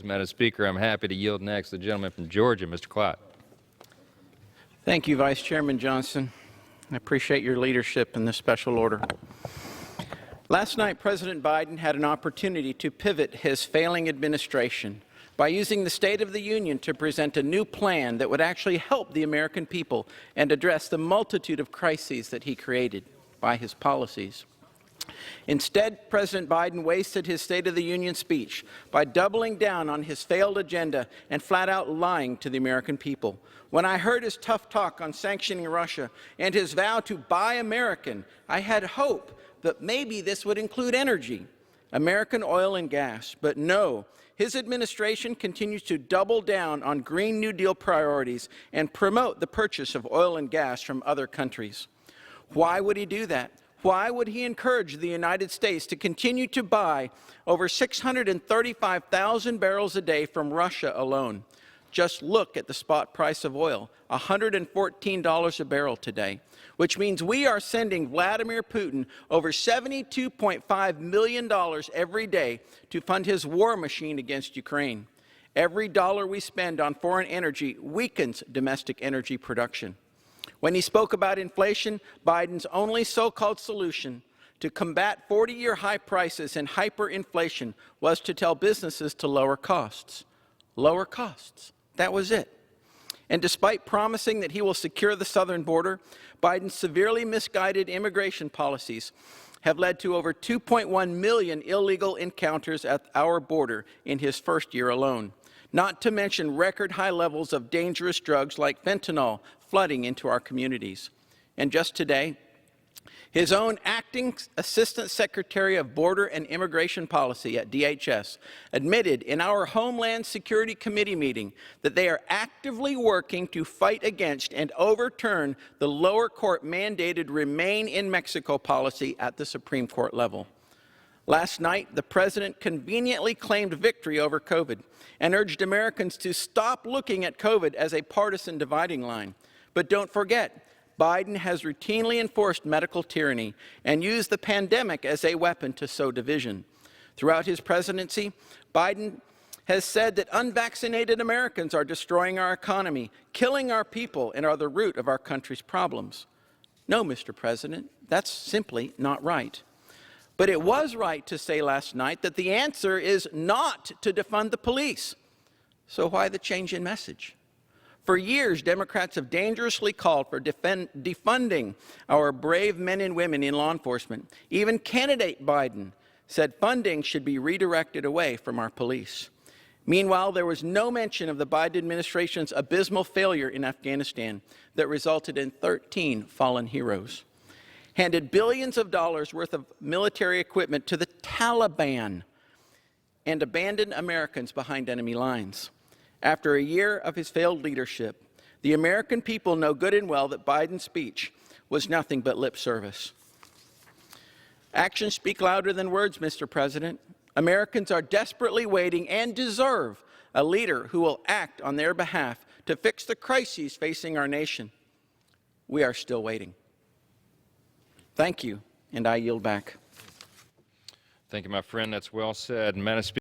Madam Speaker. I'm happy to yield next to the gentleman from Georgia, Mr. Clyde. Thank you, Vice Chairman Johnson. I appreciate your leadership in this special order. Last night, President Biden had an opportunity to pivot his failing administration by using the State of the Union to present a new plan that would actually help the American people and address the multitude of crises that he created by his policies. Instead, President Biden wasted his State of the Union speech by doubling down on his failed agenda and flat out lying to the American people. When I heard his tough talk on sanctioning Russia and his vow to buy American, I had hope that maybe this would include energy, American oil and gas. But no, his administration continues to double down on Green New Deal priorities and promote the purchase of oil and gas from other countries. Why would he do that? Why would he encourage the United States to continue to buy over 635,000 barrels a day from Russia alone? Just look at the spot price of oil, $114 a barrel today, which means we are sending Vladimir Putin over $72.5 million every day to fund his war machine against Ukraine. Every dollar we spend on foreign energy weakens domestic energy production. When he spoke about inflation, Biden's only so-called solution to combat 40-year high prices and hyperinflation was to tell businesses to lower costs. Lower costs. That was it. And despite promising that he will secure the southern border, Biden's severely misguided immigration policies have led to over 2.1 million illegal encounters at our border in his first year alone, not to mention record high levels of dangerous drugs like fentanyl flooding into our communities. And just today, his own acting Assistant Secretary of Border and Immigration Policy at DHS admitted in our Homeland Security Committee meeting that they are actively working to fight against and overturn the lower court mandated Remain in Mexico policy at the Supreme Court level. Last night, the President conveniently claimed victory over COVID and urged Americans to stop looking at COVID as a partisan dividing line. But don't forget, Biden has routinely enforced medical tyranny and used the pandemic as a weapon to sow division. Throughout his presidency, Biden has said that unvaccinated Americans are destroying our economy, killing our people, and are the root of our country's problems. No, Mr. President, that's simply not right. But it was right to say last night that the answer is not to defund the police. So why the change in message? For years, Democrats have dangerously called for defunding our brave men and women in law enforcement. Even candidate Biden said funding should be redirected away from our police. Meanwhile, there was no mention of the Biden administration's abysmal failure in Afghanistan that resulted in 13 fallen heroes. Handed billions of dollars worth of military equipment to the Taliban and abandoned Americans behind enemy lines. After a year of his failed leadership, the American people know good and well that Biden's speech was nothing but lip service. Actions speak louder than words, Mr. President. Americans are desperately waiting and deserve a leader who will act on their behalf to fix the crises facing our nation. We are still waiting. Thank you, and I yield back. Thank you, my friend. That's well said. Madam Speaker.